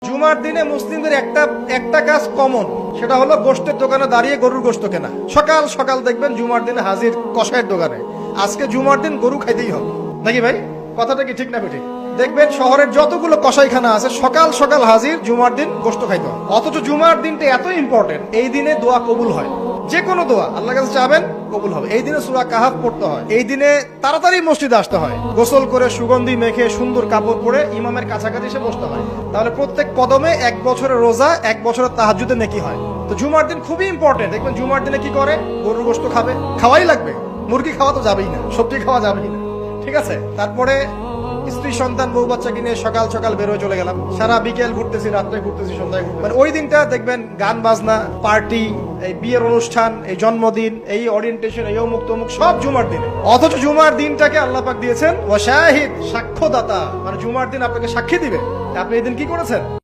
জুমার দিনে মুসলিমদের একটা কাজ কমন, সেটা হলো গোশতের দোকানে দাঁড়িয়ে গরুর গোশত কেনা। সকাল সকাল দেখবেন জুমার দিনে হাজির কসাইয়ের দোকানে, আজকে জুমার দিন গরু খাইতেই হবে, নাকি ভাই? কথাটা কি ঠিক না বেঠিক? দেখবেন শহরের যতগুলো কসাইখানা আছে সকাল সকাল হাজির জুমার দিন গোশত খাইতে হয়। অথচ জুমার দিনটা এত ইম্পর্টেন্ট, এই দিনে দোয়া কবুল হয়। যে কোনো দোয়া আল্লাহর কাছে চাবেন কবুল হবে। এই দিনে সূরা কাহাফ পড়তে হয়, এই দিনে তাড়াতাড়ি মসজিদে আসতে হয়, গোসল করে সুগন্ধি মেখে সুন্দর কাপড় পরে ইমামের কাছাকাছি এসে বসতে হয়। তাহলে প্রত্যেক কদমে 1 বছরের রোজা, 1 বছরের তাহাজ্জুদের নেকি হয়। তো জুমার দিন খুবই ইম্পর্টেন্ট। দেখবেন জুমার দিনে কি করে, গরুর গোশত খাবে, খাওয়াই লাগবে। মুরগি খাওয়া তো যাবেই না, সবজি খাওয়া যাবেই না, ঠিক আছে? তারপরে স্ত্রী সন্তান বউ বাচ্চাকে নিয়ে সকাল সকাল বের হয়ে চলে গেলাম, সারা বিকেল ঘুরতেছি, রাত্রে ঘুরতেছি, সন্ধ্যায় ঘুরতেছি। মানে ওই দিনটা দেখবেন গান বাজনা, পার্টি, এই বিয়ের অনুষ্ঠান, এই জন্মদিন, এই ওরিয়েন্টেশন, এই অমুক তমুক সব জুমার দিনে। অথচ জুমার দিনটাকে আল্লাহ পাক দিয়েছেন ওয়া শাহিদ, সাক্ষ্যদাতা, মানে জুমার দিন আপনাকে সাক্ষী দিবে আপনি এই দিন কি করেছেন।